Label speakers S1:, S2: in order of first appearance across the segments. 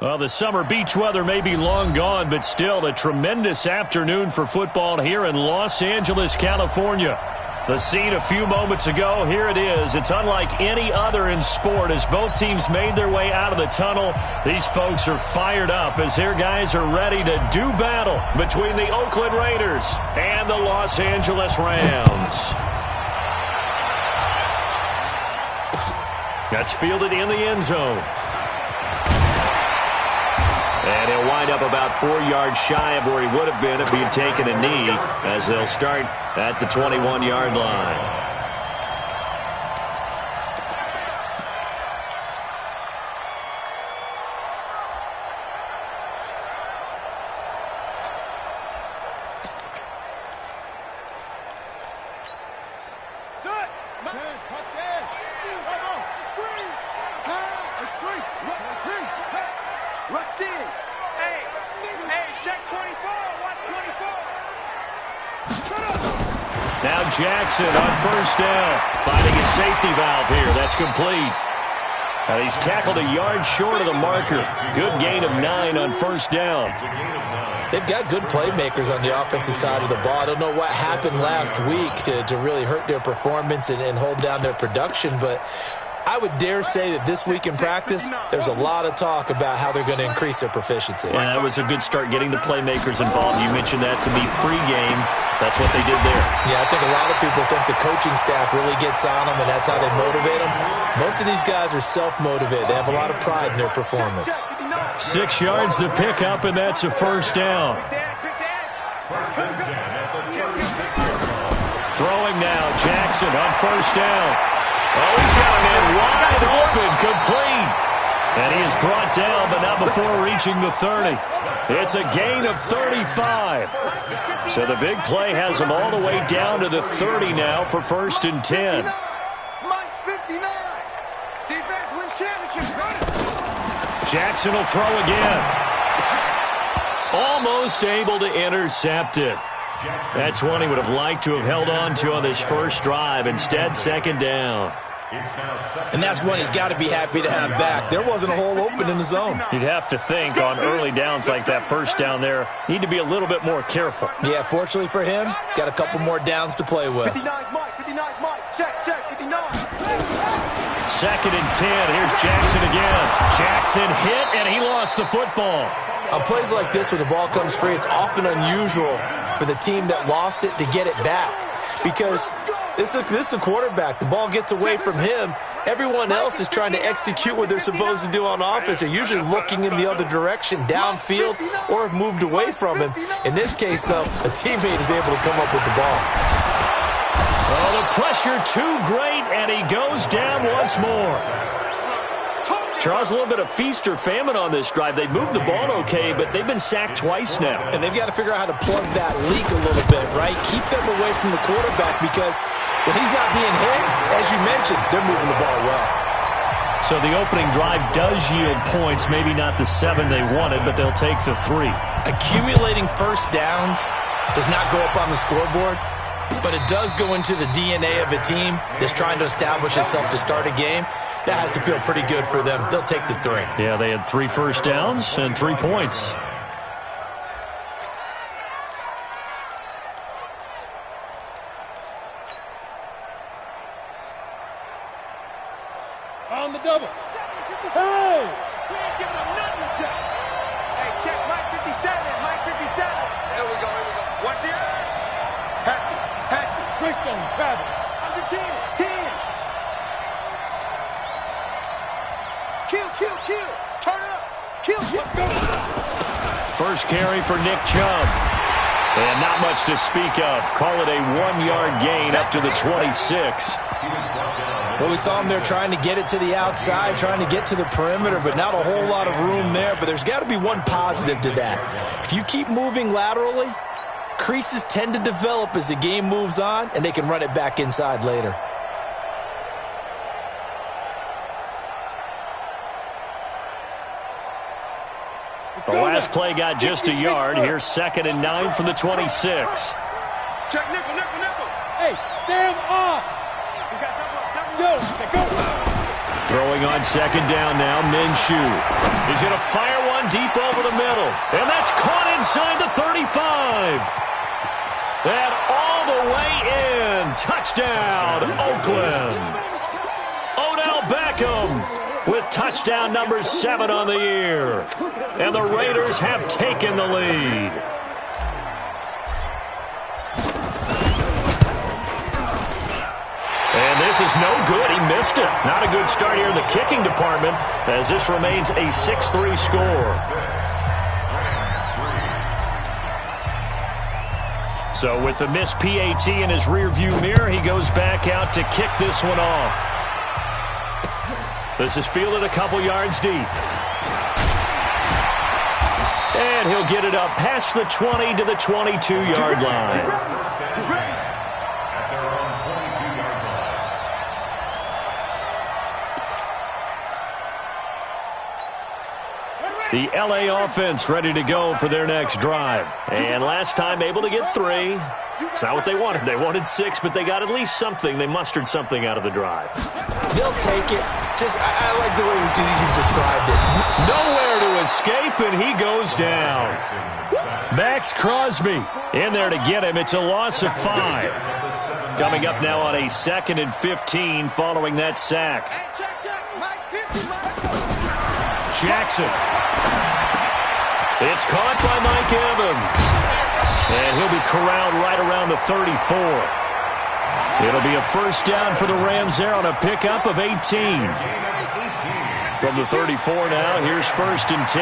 S1: Well, the summer beach weather may be long gone, but still a tremendous afternoon for football here in Los Angeles, California. The scene a few moments ago, here it is. It's unlike any other in sport as both teams made their way out of the tunnel. These folks are fired up as their guys are ready to do battle between the Oakland Raiders and the Los Angeles Rams. That's fielded in the end zone. And he'll wind up about 4 yards shy of where he would have been if he had taken a knee, as they'll start at the 21-yard line. Now Jackson on first down, finding a safety valve here. That's complete. And he's tackled a yard short of the marker. Good gain of 9 on first down.
S2: They've got good playmakers on the offensive side of the ball. I don't know what happened last week to really hurt their performance and hold down their production, but I would dare say that this week in practice, there's a lot of talk about how they're going to increase their proficiency.
S1: Yeah, that was a good start getting the playmakers involved. You mentioned that to me pregame. That's what they did there.
S2: Yeah, I think a lot of people think the coaching staff really gets on them, and that's how they motivate them. Most of these guys are self-motivated. They have a lot of pride in their performance.
S1: 6 yards the pickup, and that's a first down. Throwing now, Jackson on first down. Oh, he's got a man wide open, complete. And he is brought down, but not before reaching the 30. It's a gain of 35. So the big play has him all the way down to the 30 now for first and 10. Jackson will throw again. Almost able to intercept it. That's one he would have liked to have held on to on this first drive. Instead, second down.
S2: And that's one he's got to be happy to have back. There wasn't a hole open in the zone.
S1: You'd have to think on early downs like that first down there, need to be a little bit more careful.
S2: Yeah, fortunately for him, got a couple more downs to play with.
S3: 59 Mike, 59 Mike, check, 59.
S1: Second and 10, here's Jackson again. Jackson hit, and he lost the football.
S2: On plays like this where the ball comes free, it's often unusual for the team that lost it to get it back. Because this is the quarterback. The ball gets away from him. Everyone else is trying to execute what they're supposed to do on offense. They're usually looking in the other direction, downfield, or have moved away from him. In this case, though, a teammate is able to come up with the ball.
S1: Oh, the pressure too great, and he goes down once more. Charles, a little bit of feast or famine on this drive. They moved the ball okay, but they've been sacked twice now.
S2: And they've got to figure out how to plug that leak a little bit, right? Keep them away from the quarterback because when he's not being hit, as you mentioned, they're moving the ball well.
S1: So the opening drive does yield points, maybe not the 7 they wanted, but they'll take the 3.
S2: Accumulating first downs does not go up on the scoreboard, but it does go into the DNA of a team that's trying to establish itself to start a game. That has to feel pretty good for them. They'll take the 3.
S1: Yeah, they had 3 first downs and 3 points.
S4: On the double.
S3: Hey! We ain't giving them nothing, Jack. Hey, check Mike 57. Mike 57. Here we go. What's the other? Hatchet.
S4: Christian Travis.
S3: Under 10. Kill. Turn it up. Kill.
S1: First carry for Nick Chubb. And not much to speak of. Call it a 1-yard gain up to the 26.
S2: Well, we saw him there trying to get it to the outside, trying to get to the perimeter, but not a whole lot of room there. But there's got to be one positive to that. If you keep moving laterally, creases tend to develop as the game moves on, and they can run it back inside later.
S1: The last play got just a yard. Here's 2nd and 9 from the 26.
S3: Check nickel.
S4: Hey, stand off.
S3: Go.
S1: Throwing on second down now, Minshew. He's going to fire one deep over the middle. And that's caught inside the 35. And all the way in. Touchdown, Oakland. Odell Beckham with touchdown number 7 on the year. And the Raiders have taken the lead. And this is no good. He missed it. Not a good start here in the kicking department as this remains a 6-3 score. So with the missed PAT in his rearview mirror, he goes back out to kick this one off. This is fielded a couple yards deep. And he'll get it up past the 20 to the 22-yard line. The LA offense ready to go for their next drive. And last time able to get 3. It's not what they wanted. They wanted 6, but they got at least something. They mustered something out of the drive.
S2: They'll take it. I like the way you described it.
S1: Nowhere to escape, and he goes down. Max Crosby in there to get him. It's a loss of 5. Coming up now on a 2nd and 15 following that sack. Jackson. It's caught by Mike Evans. And he'll be corralled right around the 34. It'll be a first down for the Rams there on a pickup of 18. From the 34 now, here's 1st and 10.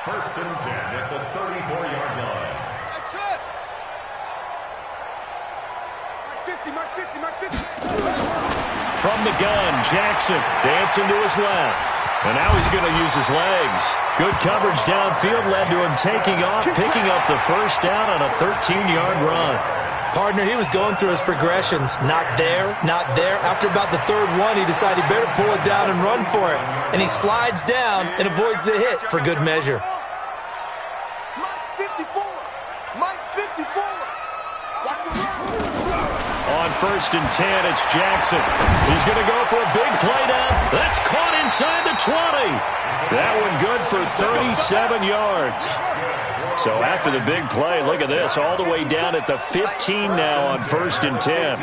S4: 1st and 10 at the 34-yard line.
S1: From the gun, Jackson dancing to his left. And now he's going to use his legs. Good coverage downfield led to him taking off, picking up the first down on a 13-yard run.
S2: Partner, he was going through his progressions. Not there, not there. After about the 3rd one, he decided he better pull it down and run for it. And he slides down and avoids the hit for good measure.
S1: On 1st and 10, it's Jackson. He's going to go for a big play down. That's caught inside the 20. That one good for 37 yards. So after the big play, look at this, all the way down at the 15 now on 1st and 10.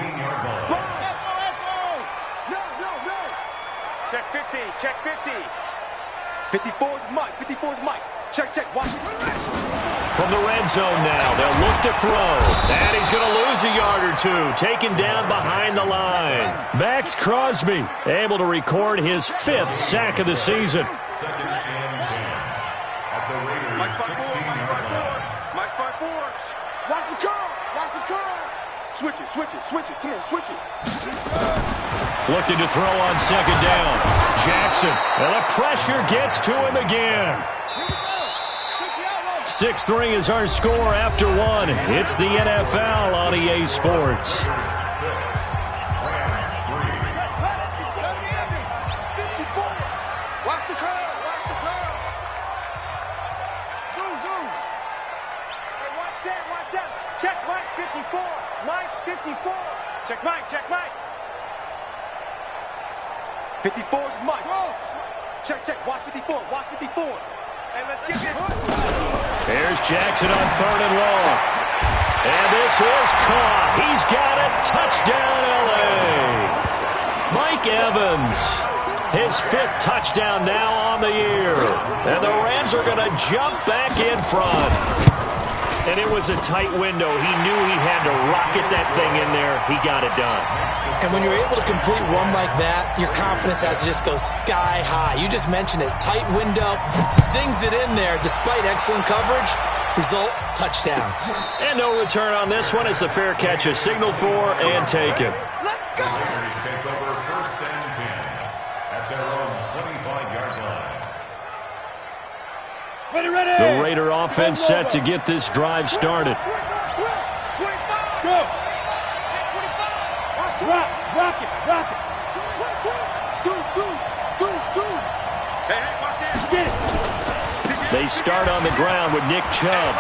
S3: Check 50, check 50. 54 is Mike, 54 is Mike. Check, watch it.
S1: From the red zone now, they'll look to throw. And he's going to lose a yard or 2, taken down behind the line. Max Crosby able to record his 5th sack of the season.
S4: 2nd and 10 at the Raiders'
S3: Mike 5-4. Mike 5-4. Watch the curl, watch the curl. Switch it, come on, switch it.
S1: Looking to throw on 2nd down. Jackson, and the pressure gets to him again. 6-3 is our score after 1. It's the NFL on EA Sports.
S3: Watch the curl, watch the curl. Zoom. Hey, watch that. Check Mike 54. Mike 54. Check Mike. 54 is Mike. Check. Watch 54. Hey, let's get this.
S1: Here's Jackson on 3rd and long. And this is caught. He's got it. Touchdown, L.A. Mike Evans, his 5th touchdown now on the year. And the Rams are going to jump back in front. And it was a tight window. He knew he had to rocket that thing in there. He got it done.
S2: And when you're able to complete one like that, your confidence has to just go sky high. You just mentioned it. Tight window, sings it in there despite excellent coverage. Result, touchdown.
S1: And no return on this one as the fair catch is signaled for and taken.
S3: Let's go.
S4: Raiders take over 1st and 10 at their own 25-yard line.
S3: Ready.
S1: The Raider offense set to get this drive started.
S3: 25. Go. Rock it. Goose. Hey, watch this. Get it.
S1: They start on the ground with Nick Chubb.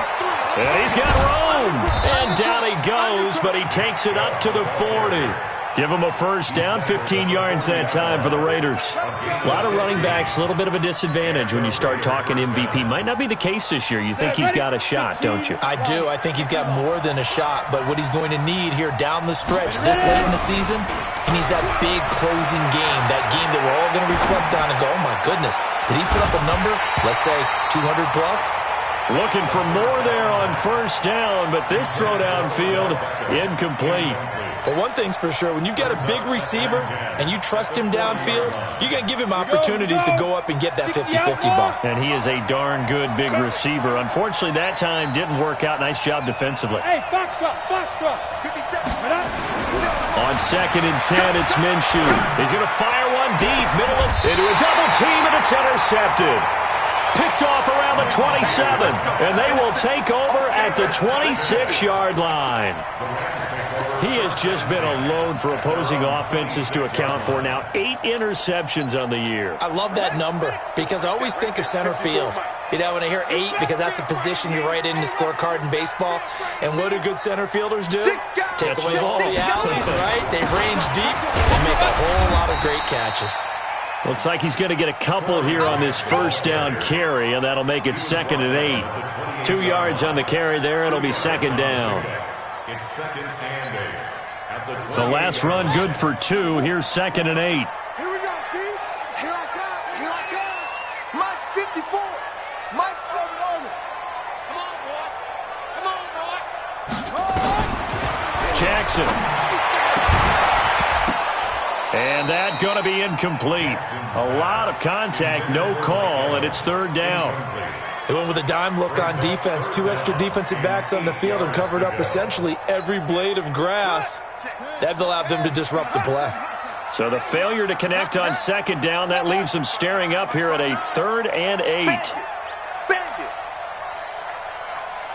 S1: And he's got room. And down he goes, but he takes it up to the 40. Give them a first down, 15 yards that time for the Raiders. A lot of running backs, a little bit of a disadvantage when you start talking MVP. Might not be the case this year. You think he's got a shot, don't you?
S2: I do. I think he's got more than a shot. But what he's going to need here down the stretch this late in the season, he needs that big closing game, that game that we're all going to reflect on and go, oh, my goodness, did he put up a number, let's say 200 plus?
S1: Looking for more there on first down, but this throw downfield, incomplete.
S2: Well, one thing's for sure, when you get a big receiver and you trust him downfield, you're going to give him opportunities to go up and get that 50-50 ball.
S1: And he is a darn good big receiver. Unfortunately, that time didn't work out. Nice job defensively.
S3: Hey, box truck, 57.
S1: On 2nd and 10, it's Minshew. He's going to fire one deep, middle into a double team, and it's intercepted. Picked off around the 27, and they will take over at the 26-yard line. He has just been a load for opposing offenses to account for. Now 8 interceptions on the year.
S2: I love that number because I always think of center field. You know, when I hear 8, because that's the position you write in the scorecard in baseball. And what do good center fielders do? Take away all the alleys, right? They range deep and make a whole lot of great catches.
S1: Looks like he's going to get a couple here on this first down carry, and that'll make it 2nd and 8. 2 yards on the carry there. It'll be 2nd down.
S4: It's 2nd and 8. At the
S1: The last run good for 2. Here's 2nd and 8.
S3: Here we go, T. Here I come. Here I come. Mike's 54. Mike's rubbing on it. Come on, boy. Come on, boy.
S1: Jackson. And that going to be incomplete. A lot of contact, no call, and it's 3rd down.
S2: They went with a dime look on defense. 2 extra defensive backs on the field and covered up essentially every blade of grass. That allowed them to disrupt the play.
S1: So the failure to connect on 2nd down, that leaves them staring up here at a 3rd and 8.
S3: Bang it.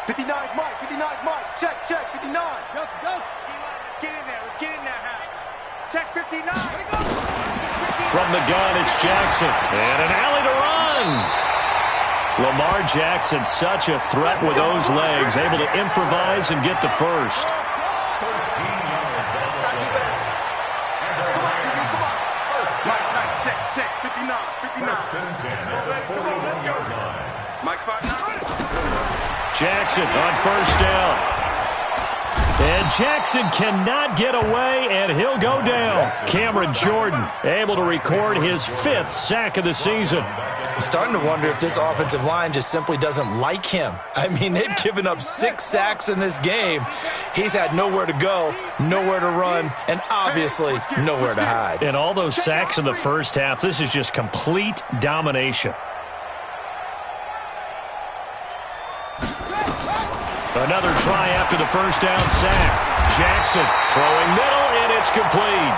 S3: 59 Mike. 59 Mike. Check, 59. Go. Let's get in there. Let's get in there, Hal. Check 59.
S1: From the gun, it's Jackson. And an alley to run. Lamar Jackson, such a threat with those legs, able to improvise and get the first.
S4: 13 yards on the play.
S3: Check. 59.
S4: First and 10 at the 41-yard line.
S3: Mike 59.
S1: Jackson on first down. And Jackson cannot get away, and he'll go down. Cameron Jordan able to record his 5th sack of the season.
S2: I'm starting to wonder if this offensive line just simply doesn't like him. I mean, they've given up 6 sacks in this game. He's had nowhere to go, nowhere to run, and obviously nowhere to hide.
S1: And all those sacks in the first half, this is just complete domination. Another try after the first down sack. Jackson throwing middle, and it's complete.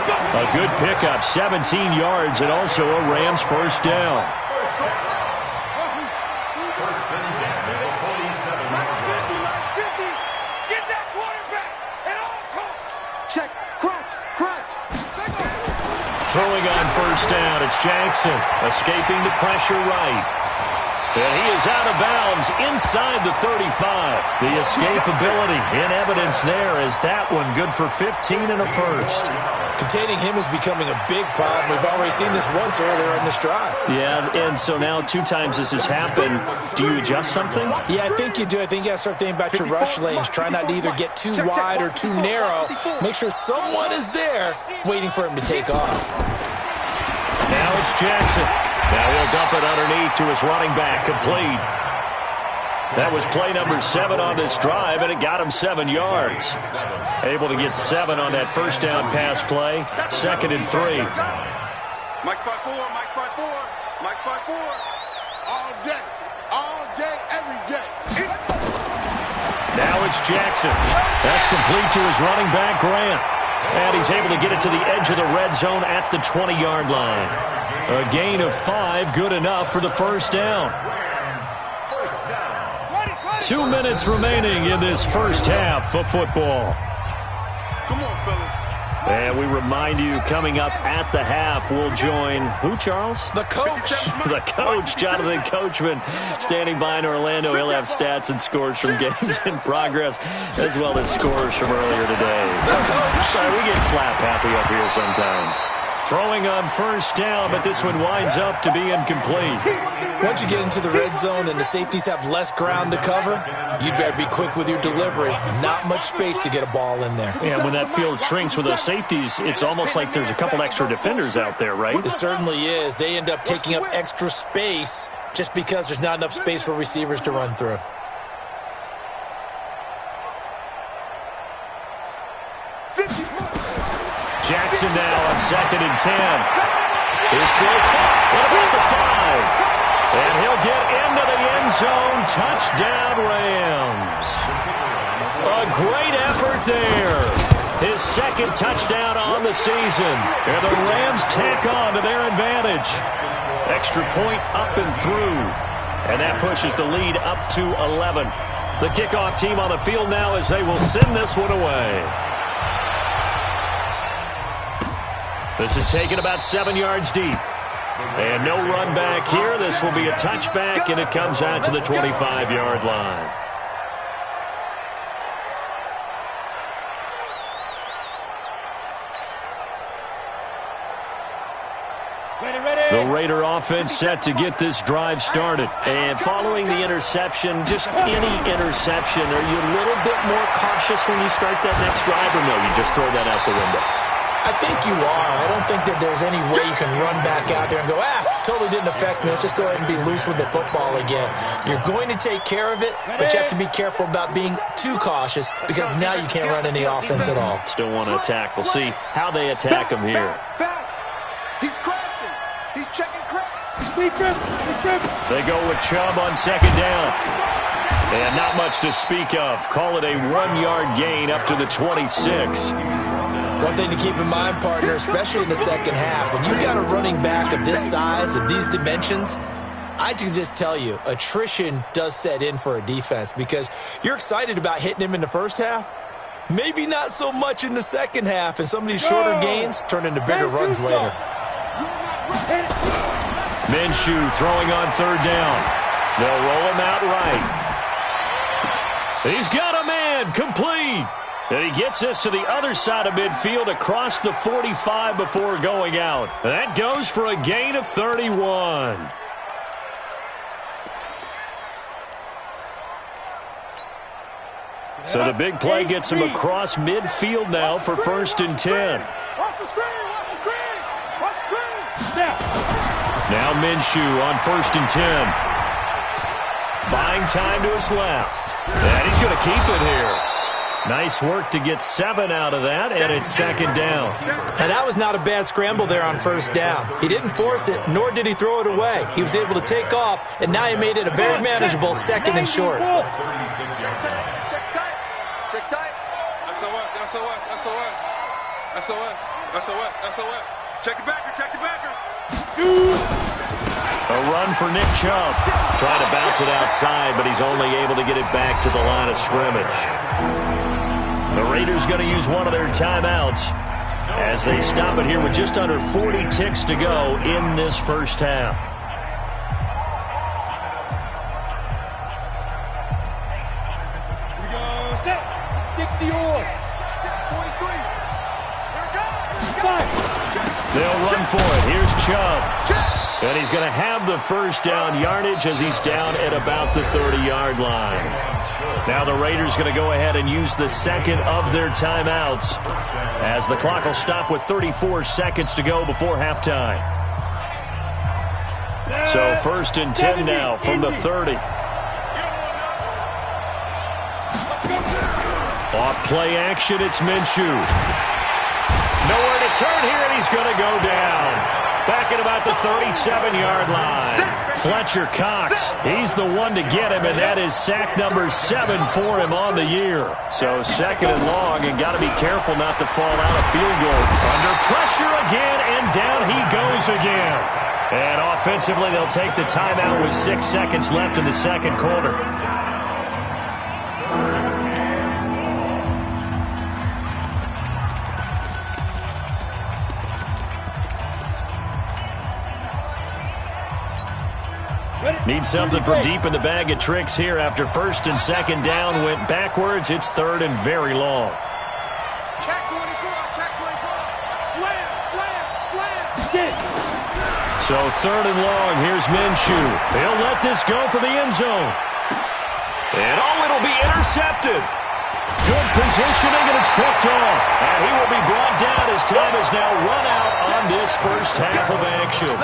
S1: A good pickup, 17 yards, and also a Rams first down.
S4: First and 10 at the 47-yard line.
S3: Mike's 50. Get that quarterback at all costs. Check. Crunch.
S1: Throwing on first down, it's Jackson, escaping the pressure right. And he is out of bounds inside the 35. The escapability in evidence there as that one good for 15 and a first.
S2: Containing him is becoming a big problem. We've already seen this once earlier in this drive.
S1: Yeah, and so now 2 times this has happened. Do you adjust something?
S2: Yeah, I think you do. I think you got to start thinking about your rush lanes. Try not to either get too wide or too narrow. Make sure someone is there waiting for him to take off.
S1: Now it's Jackson. Now he'll dump it underneath to his running back, complete. That was play number 7 on this drive, and it got him 7 yards. Able to get 7 on that first down pass play. 2nd and 3.
S3: Mike 5-4. Mike 5-4. All day, every day.
S1: Now it's Jackson. That's complete to his running back, Grant. And he's able to get it to the edge of the red zone at the 20-yard line. A gain of 5, good enough for the first down. 2 minutes remaining in this first half of football.
S3: Come on, fellas.
S1: And we remind you, coming up at the half, we'll join who, Charles?
S2: The coach.
S1: The coach, Jonathan Coachman, standing by in Orlando. He'll have stats and scores from games in progress, as well as scores from earlier today. So, sorry, we get slap happy up here sometimes. Throwing on first down, but this one winds up to be incomplete.
S2: Once you get into the red zone and the safeties have less ground to cover, you'd better be quick with your delivery. Not much space to get a ball in there.
S1: Yeah, when that field shrinks with those safeties, it's almost like there's a couple extra defenders out there, right?
S2: It certainly is. They end up taking up extra space just because there's not enough space for receivers to run through.
S1: Jackson now on 2nd and 10. His throw caught at about the 5. And he'll get into the end zone. Touchdown, Rams. A great effort there. His second touchdown on the season. And the Rams tack on to their advantage. Extra point up and through. And that pushes the lead up to 11. The kickoff team on the field now as they will send this one away. This is taken about 7 yards deep. And no run back here. This will be a touchback, and it comes out to the 25-yard line. The Raider offense set to get this drive started. And following the interception, just any interception, are you a little bit more cautious when you start that next drive, or no, you just throw that out the window?
S2: I think you are. I don't think that there's any way you can run back out there and go, totally didn't affect me. Let's just go ahead and be loose with the football again. You're going to take care of it, but you have to be careful about being too cautious because now you can't run any offense at all.
S1: Still want to attack. We'll see how they attack him here.
S3: He's crashing. He's checking crash.
S1: They go with Chubb on 2nd down. And not much to speak of. Call it a 1-yard gain up to the 26.
S2: One thing to keep in mind, partner, especially in the second half, when you've got a running back of this size, of these dimensions, I can just tell you, attrition does set in for a defense because you're excited about hitting him in the first half, maybe not so much in the second half, and some of these shorter gains turn into bigger runs later.
S1: Minshew throwing on 3rd down. They'll roll him out right. He's got a man, complete. And he gets us to the other side of midfield across the 45 before going out. That goes for a gain of 31. So the big play gets him across midfield now for 1st and 10. Now Minshew on 1st and 10. Buying time to his left. And he's going to keep it here. Nice work to get 7 out of that, and it's 2nd down.
S2: And that was not a bad scramble there on 1st down. He didn't force it, nor did he throw it away. He was able to take off, and now he made it a very manageable 2nd and short.
S3: Check tight. SOS. Check the backer.
S1: A run for Nick Chubb. Trying to bounce it outside, but he's only able to get it back to the line of scrimmage. The Raiders going to use one of their timeouts as they stop it here with just under 40 ticks to go in this first half.
S3: Here we go. Set. 60 on. 43.
S1: They'll run for it. Here's Chubb. And he's going to have the first down yardage as he's down at about the 30-yard line. Now the Raiders going to go ahead and use the second of their timeouts as the clock will stop with 34 seconds to go before halftime. So 1st and 10 now from the 30. Off play action, it's Minshew. Nowhere to turn here, and he's going to go down. Back at about the 37-yard line. Fletcher Cox, he's the one to get him, and that is sack number 7 for him on the year. So 2nd and long, and got to be careful not to fall out of field goal. Under pressure again, and down he goes again. And offensively, they'll take the timeout with 6 seconds left in the second quarter. Need something from deep in the bag of tricks here after first and second down went backwards. It's third and very long.
S3: Check 24, check 24. Slam, slam, slam.
S1: So third and long, here's Minshew. He'll let this go for the end zone. And it'll be intercepted. Good positioning, and it's picked off. And he will be brought down as time is now run out on this first half of action.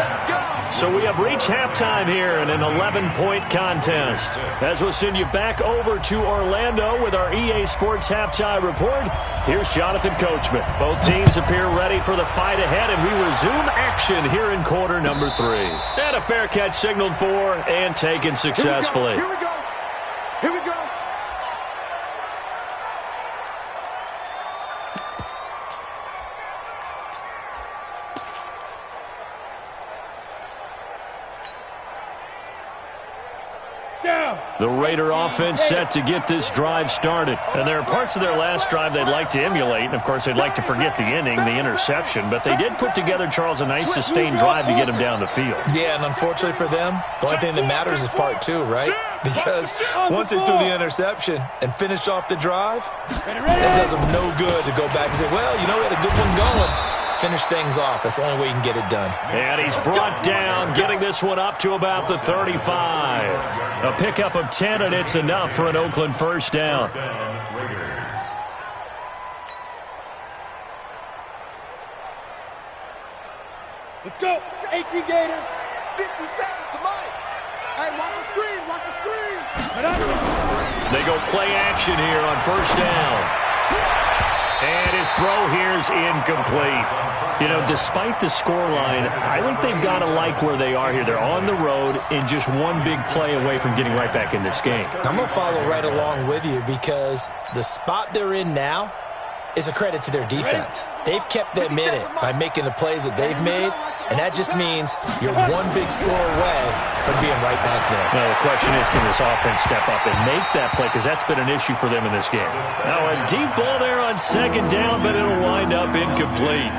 S1: So we have reached halftime here in an 11-point contest. As we'll send you back over to Orlando with our EA Sports Halftime Report, here's Jonathan Coachman. Both teams appear ready for the fight ahead, and we resume action here in quarter number 3. And a fair catch signaled for and taken successfully.
S3: Here we go. Here we go.
S1: The Raider offense set to get this drive started. And there are parts of their last drive they'd like to emulate. And, of course, they'd like to forget the inning, the interception. But they did put together, Charles, a nice sustained drive to get him down the field.
S2: Yeah, and unfortunately for them, the only thing that matters is part 2, right? Because once they threw the interception and finished off the drive, it does them no good to go back and say, well, you know, we had a good one going. Finish things off. That's the only way you can get it done.
S1: And he's brought down, getting this one up to about the 35. A pickup of 10, and it's enough for an Oakland first down.
S3: Let's go. 18 Gator. 50 seconds to Mike. Hey, watch the screen. Watch the screen.
S1: They go play action here on first down. And his throw here's incomplete. You know, despite the scoreline, I think they've got to like where they are here. They're on the road and just one big play away from getting right back in this game.
S2: I'm going to follow right along with you because the spot they're in now is a credit to their defense. They've kept them in it by making the plays that they've made, and that just means you're one big score away from being right back there.
S1: Now, the question is, can this offense step up and make that play? Because that's been an issue for them in this game. Now, a deep ball there on second down, but it'll wind up incomplete.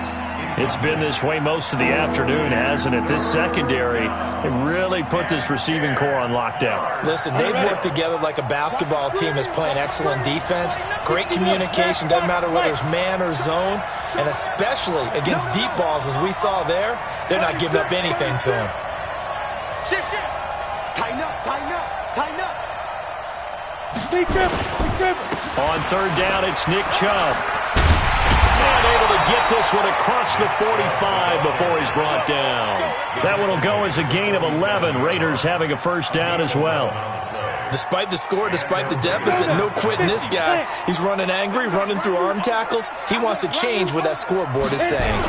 S1: It's been this way most of the afternoon, hasn't it? This secondary, they really put this receiving core on lockdown.
S2: Listen, they've worked together like a basketball team that's playing excellent defense. Great communication, doesn't matter whether it's man or zone. And especially against deep balls, as we saw there, they're not giving up anything to them.
S3: Shift, shift. Tighten up, tighten up, tighten up.
S1: On third down, it's Nick Chubb. And able to get this one across the 45 before he's brought down. That one will go as a gain of 11. Raiders having a first down as well.
S2: Despite the score, despite the deficit, no quitting this guy. He's running angry, running through arm tackles. He wants to change what that scoreboard is saying.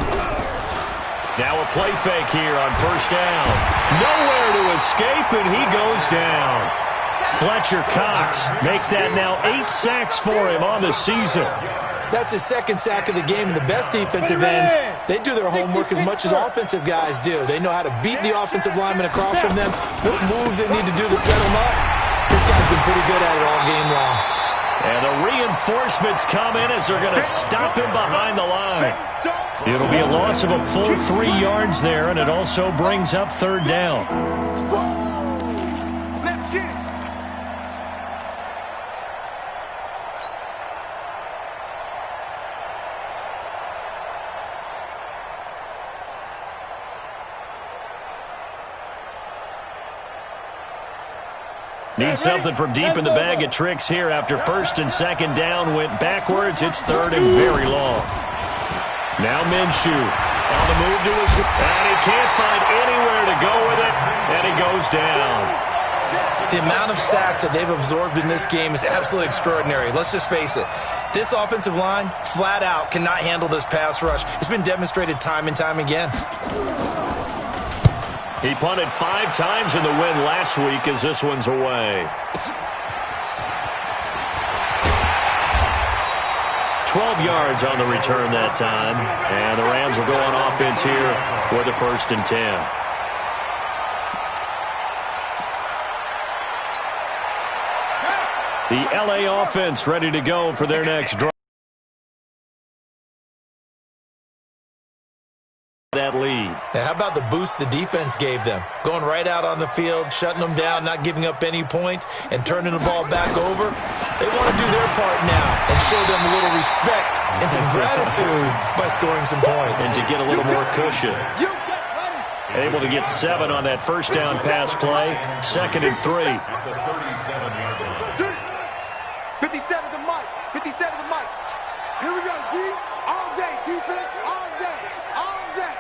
S1: Now a play fake here on first down. Nowhere to escape, and he goes down. Fletcher Cox make that now 8 sacks for him on the season.
S2: That's his second sack of the game, and the best defensive ends, they do their homework as much as offensive guys do. They know how to beat the offensive lineman across from them, what moves they need to do to set them up. This guy's been pretty good at it all game long.
S1: And the reinforcements come in as they're going to stop him behind the line. It'll be a loss of a full 3 yards there, and it also brings up third down.
S3: Let's get it.
S1: Need something from deep in the bag of tricks here after first and second down went backwards. It's third and very long. Now Minshew on the move to his, and he can't find anywhere to go with it, and he goes down.
S2: The amount of sacks that they've absorbed in this game is absolutely extraordinary. Let's just face it. This offensive line, flat out, cannot handle this pass rush. It's been demonstrated time and time again.
S1: He punted 5 times in the win last week as this one's away. 12 yards on the return that time. And the Rams will go on offense here for the first and 10. The LA offense ready to go for their next drive. that lead.
S2: Now, how about the boost the defense gave them? Going right out on the field, shutting them down, not giving up any points, and turning the ball back over. They want to do their part now and show them a little respect and some gratitude by scoring some points.
S1: And to get a little more cushion. Able to get 7 on that first down pass play. 2nd and 3.
S3: 57 to Mike. 57 to Mike. Here we go, D. All day. Defense all day. All day.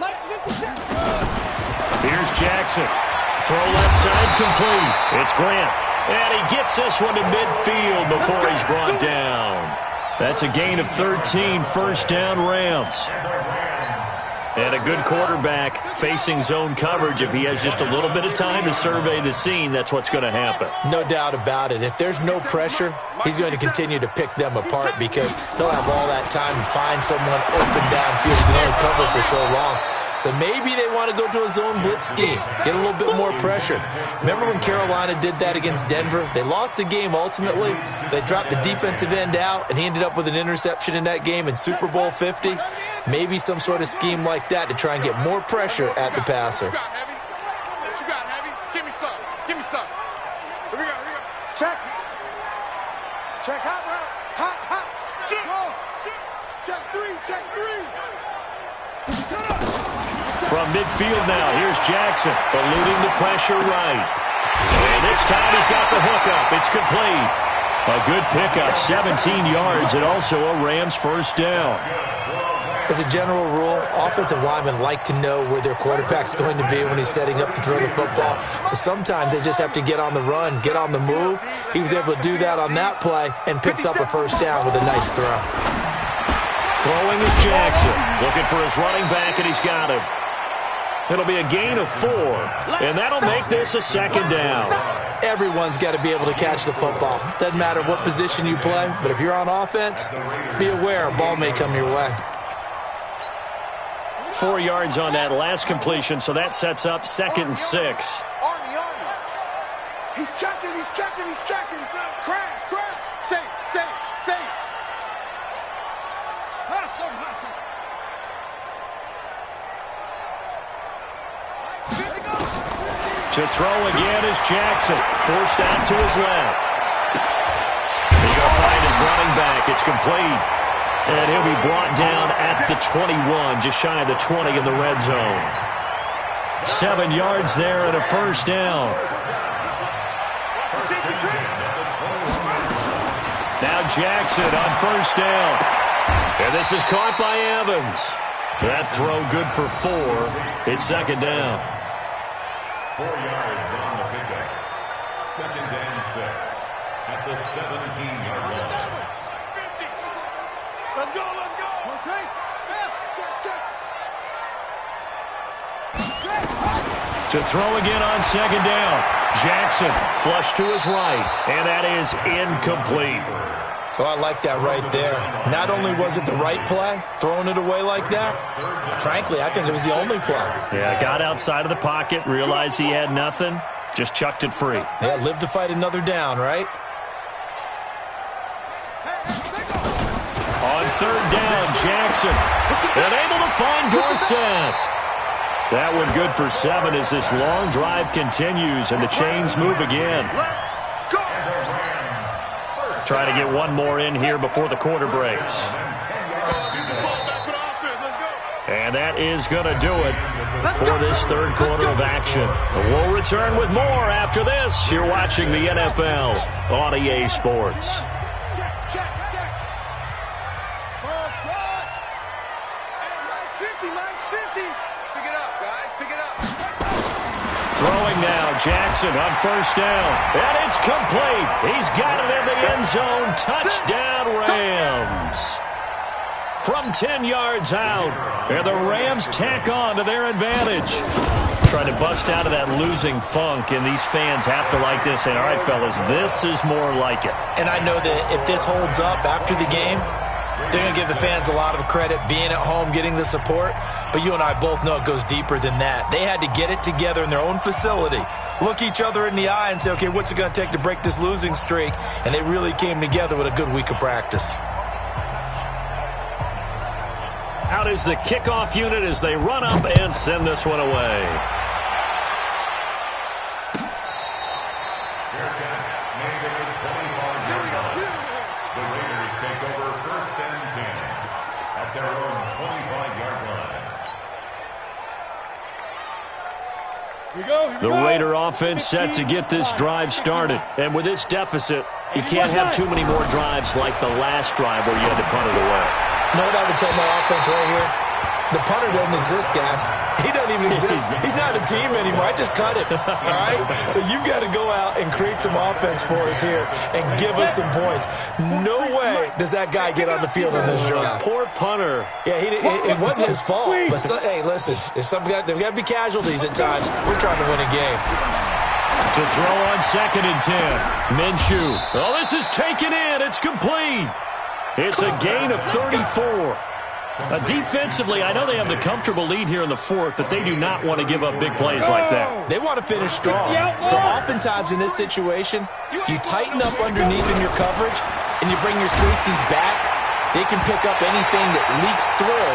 S3: Mike's 57.
S1: Here's Jackson. Throw left side complete. It's Grant. And he gets this one to midfield before he's brought down. That's a gain of 13. First down, Rams. And a good quarterback facing zone coverage. If he has just a little bit of time to survey the scene, that's what's going to happen.
S2: No doubt about it. If there's no pressure, he's going to continue to pick them apart because they'll have all that time to find someone open downfield. He can only cover for so long. So maybe they want to go to a zone blitz scheme, get a little bit more pressure. Remember when Carolina did that against Denver? They lost the game ultimately. They dropped the defensive end out, and he ended up with an interception in that game in Super Bowl 50. Maybe some sort of scheme like that to try and get more pressure at the passer.
S3: What you got, Heavy? Give me some. Give me some. Here we go. Here we go. Check. Check hot route. Hot, hot. Check. Check 3. Check 3. Set up.
S1: From midfield now, here's Jackson, eluding the pressure right. And this time he's got the hook up. It's complete. A good pickup, 17 yards, and also a Rams first down.
S2: As a general rule, offensive linemen like to know where their quarterback's going to be when he's setting up to throw the football. But sometimes they just have to get on the run, get on the move. He was able to do that on that play and picks up a first down with a nice throw.
S1: Throwing is Jackson, looking for his running back, and he's got him. It'll be a gain of 4, and that'll make this a second down.
S2: Everyone's got to be able to catch the football. Doesn't matter what position you play, but if you're on offense, be aware a ball may come your way.
S1: 4 yards on that last completion, so that sets up 2nd and 6.
S3: Army. He's checking. Crash. Safe. Hustle.
S1: To throw again is Jackson, forced out to his left. He's going to find his running back. It's complete. And he'll be brought down at the 21, just shy of the 20 in the red zone. 7 yards there and a first down. Now Jackson on first down. And this is caught by Evans. That throw good for 4. It's second down.
S4: 4 yards on the pickup. 2nd and 6 at the 17-yard line.
S3: Let's go. Okay. Check.
S1: To throw again on second down. Jackson flush to his right, and that is incomplete.
S2: Oh, I like that right there. Not only was it the right play, throwing it away like that, frankly, I think it was the only play.
S1: Yeah, got outside of the pocket, realized he had nothing, just chucked it free.
S2: Yeah, live to fight another down, right?
S1: On third down, Jackson, and able to find Dorsett. That one good for 7 as this long drive continues and the chains move again. Try to get one more in here before the quarter breaks. And that is going to do it for this third quarter of action. We'll return with more after this. You're watching the NFL on EA Sports. Throwing now, Jackson on first down. And it's complete. He's got it in the end zone. Touchdown, Rams. From 10 yards out. And the Rams tack on to their advantage. Trying to bust out of that losing funk, and these fans have to like this. And all right, fellas, this is more like it.
S2: And I know that if this holds up after the game, they're going to give the fans a lot of credit, being at home, getting the support. But you and I both know it goes deeper than that. They had to get it together in their own facility, look each other in the eye and say, okay, what's it going to take to break this losing streak? And they really came together with a good week of practice.
S1: Out is the kickoff unit as they run up and send this one away.
S4: The Raiders take over 1st and 10 at their own 25-yard line.
S1: The Raider offense set to get this drive started. And with this deficit, you can't have too many more drives like the last drive where you had to punt it away.
S2: You know what I would tell my offense right here? The punter doesn't exist, guys. He doesn't even exist. He's not a team anymore. I just cut him, all right? So you've got to go out and create some offense for us here and give us some points. No way does that guy get on the field on this drive.
S1: Poor punter.
S2: Yeah, it wasn't his fault. But hey, listen, there's got to be casualties at times. We're trying to win a game.
S1: To throw on 2nd and 10. Minshew. Oh, this is taken in. It's complete. It's a gain of 34. Defensively, I know they have the comfortable lead here in the 4th, but they do not want to give up big plays like that.
S2: They want to finish strong. So oftentimes in this situation, you tighten up underneath in your coverage, and you bring your safeties back. They can pick up anything that leaks through.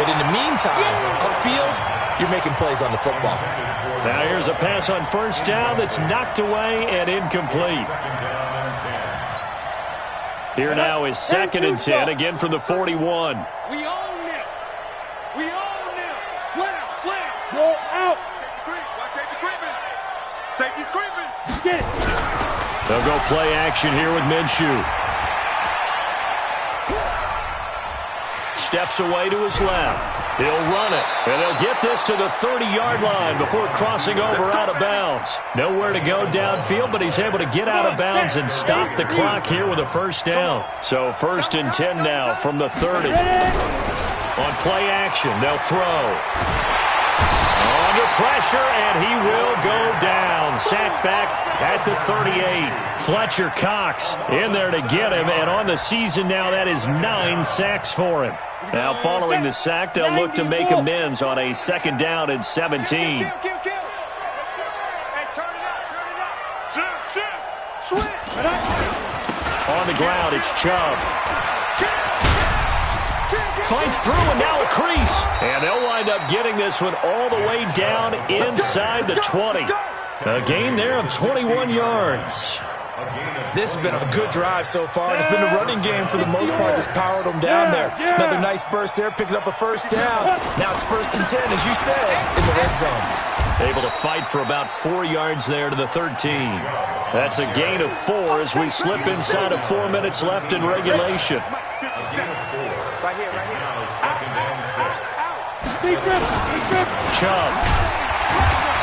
S2: But in the meantime, upfield, you're making plays on the football.
S1: Now here's a pass on 1st down that's knocked away and incomplete. Here now is 2nd and 10, again from the 41.
S3: We own it. We own it. Slam. Slow out. Watch safety creeping. Safety's creeping. Get it.
S1: They'll go play action here with Minshew. Steps away to his left. He'll run it, and he'll get this to the 30-yard line before crossing over out of bounds. Nowhere to go downfield, but he's able to get out of bounds and stop the clock here with a 1st down. So 1st and 10 now from the 30. On play action, they'll throw. Under pressure, and he will go down. Sacked back at the 38. Fletcher Cox in there to get him, and on the season now, that is 9 sacks for him. Now, following the sack, they'll look to make amends on a 2nd down and 17.
S3: Hey, turn it up. Switch.
S1: On the ground, it's Chubb. Fights through, and now a crease. And they'll wind up getting this one all the way down inside the 20. A gain there of 21 yards.
S2: This has been a good drive so far. It's been the running game for the most part that's powered them down there. Another nice burst there, picking up a 1st down. Now it's 1st and 10, as you said, in the red zone.
S1: Able to fight for about 4 yards there to the 13. That's a gain of 4 as we slip inside of 4 minutes left in regulation.
S3: Right here.
S4: Now 2nd and 6.
S1: Chubb.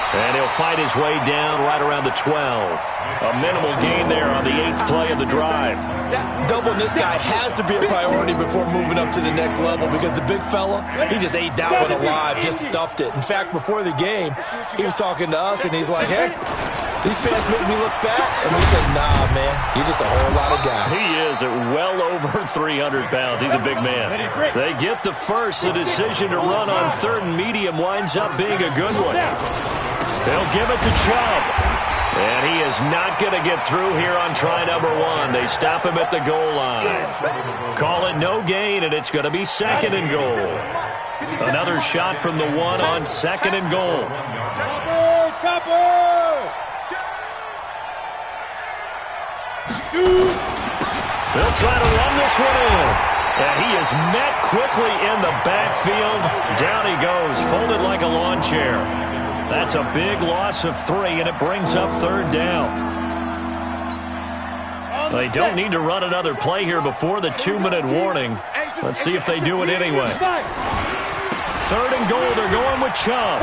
S1: And he'll fight his way down right around the 12. A minimal gain there on the 8th play of the drive.
S2: Doubling this guy has to be a priority before moving up to the next level because the big fella, he just ate that one alive, just stuffed it. In fact, before the game, he was talking to us, and he's like, hey, these pants make me look fat. And we said, nah, man, you're just a whole lot of guy.
S1: He is at well over 300 pounds. He's a big man. They get the first. The decision to run on 3rd and medium winds up being a good one. They'll give it to Chubb. And he is not going to get through here on try number 1. They stop him at the goal line. Call it no gain, and it's going to be 2nd and goal. Another shot from the 1 on 2nd and goal. They'll try to run this one in. And he is met quickly in the backfield. Down he goes, folded like a lawn chair. That's a big loss of 3, and it brings up 3rd down. They don't need to run another play here before the 2-minute warning. Let's see if they do it anyway. 3rd and goal, they're going with Chubb.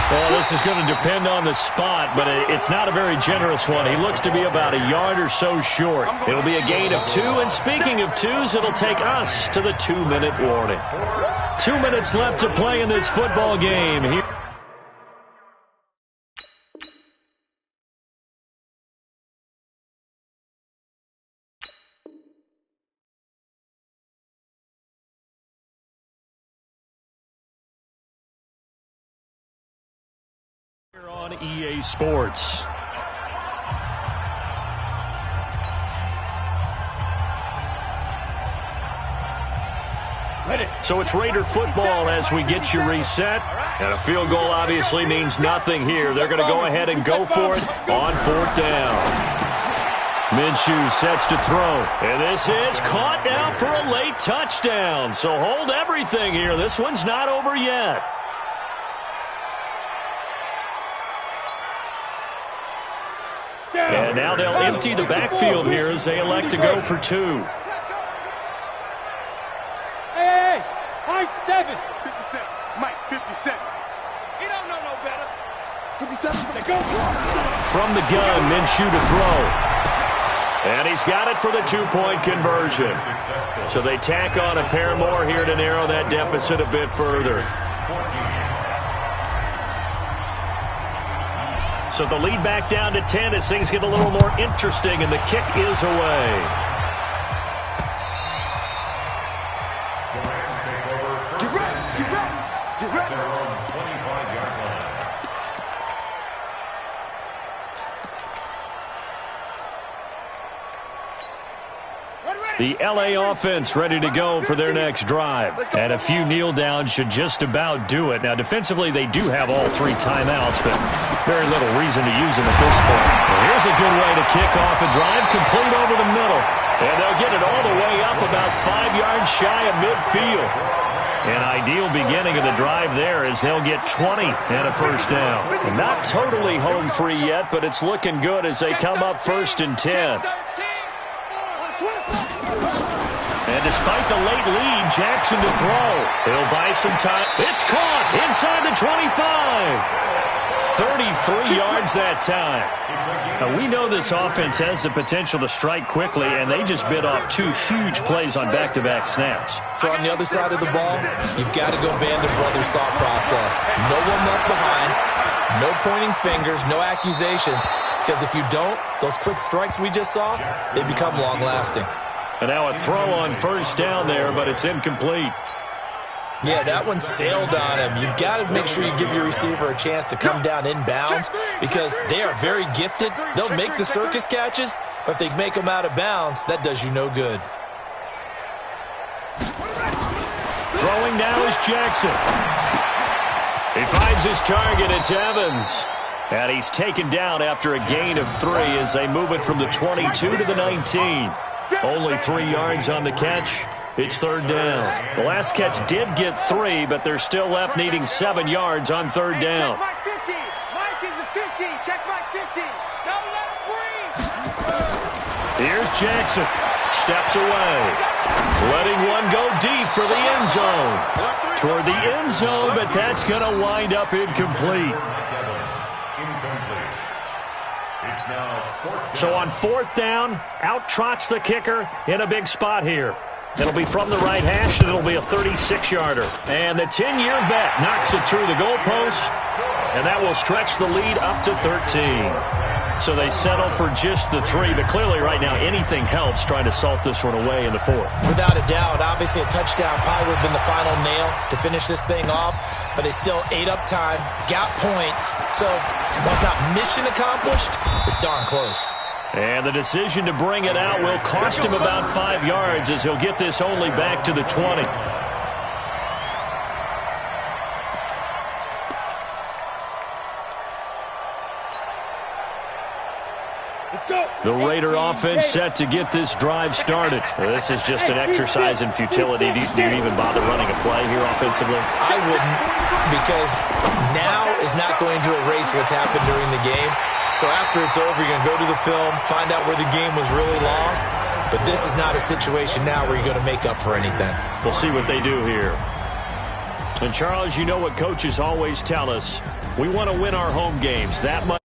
S1: Well, this is going to depend on the spot, but it's not a very generous one. He looks to be about a yard or so short. It'll be a gain of 2, and speaking of 2s, it'll take us to the 2-minute warning. 2 minutes left to play in this football game. Here on EA Sports. So it's Raider football as we get you reset. And a field goal obviously means nothing here. They're going to go ahead and go for it on 4th down. Minshew sets to throw. And this is caught now for a late touchdown. So hold everything here. This one's not over yet. And now they'll empty the backfield here as they elect to go for 2.
S3: Hey, high 7. 57. Mike, 57. He don't know no better. 57. Go.
S1: From the gun, Minshew to throw. And he's got it for the 2-point conversion. So they tack on a pair more here to narrow that deficit a bit further. So the lead back down to 10 as things get a little more interesting, and the kick is away.
S3: Get ready, get ready, get ready.
S4: They're on the 25-yard line.
S1: The LA offense ready to go for their next drive. And a few kneel downs should just about do it. Now, defensively, they do have all 3 timeouts, but very little reason to use them at this point. Well, here's a good way to kick off a drive, complete over the middle. And they'll get it all the way up about 5 yards shy of midfield. An ideal beginning of the drive there as they'll get 20 and a first down. And not totally home free yet, but it's looking good as they come up 1st and 10. And despite the late lead, Jackson to throw. He'll buy some time. It's caught inside the 25. 33 yards that time. Now, we know this offense has the potential to strike quickly, and they just bit off 2 huge plays on back-to-back snaps.
S2: So on the other side of the ball, you've got to go band of brothers thought process. No one left behind, no pointing fingers, no accusations, because if you don't, those quick strikes we just saw, they become long-lasting.
S1: And now a throw on 1st down there, but it's incomplete.
S2: Yeah, that one sailed on him. You've got to make sure you give your receiver a chance to come down inbounds because they are very gifted. They'll make the circus catches, but if they make them out of bounds, that does you no good.
S1: Throwing now is Jackson. He finds his target. It's Evans. And he's taken down after a gain of 3 as they move it from the 22 to the 19. Only 3 yards on the catch. It's 3rd down. The last catch did get 3, but they're still left needing 7 yards on 3rd down.
S3: Check Mike 50. Mike is a 50. Check Mike 50. Don't let him breathe.
S1: Here's Jackson. Steps away. Letting one go deep for the end zone. Toward the end zone, but that's going to wind up incomplete. So on 4th down, out trots the kicker in a big spot here. It'll be from the right hash, and it'll be a 36-yarder. And the 10-year vet knocks it through the goalpost, and that will stretch the lead up to 13. So they settle for just the 3, but clearly right now anything helps trying to salt this one away in the 4th.
S2: Without a doubt, obviously a touchdown probably would have been the final nail to finish this thing off, but they still ate up time, got points. So while it's not mission accomplished, it's darn close.
S1: And the decision to bring it out will cost him about 5 yards as he'll get this only back to the 20. The Raider offense set to get this drive started. This is just an exercise in futility. Do you even bother running a play here offensively?
S2: I wouldn't, because now is not going to erase what's happened during the game. So after it's over, you're going to go to the film, find out where the game was really lost. But this is not a situation now where you're going to make up for anything.
S1: We'll see what they do here. And Charles, you know what coaches always tell us. We want to win our home games. That much.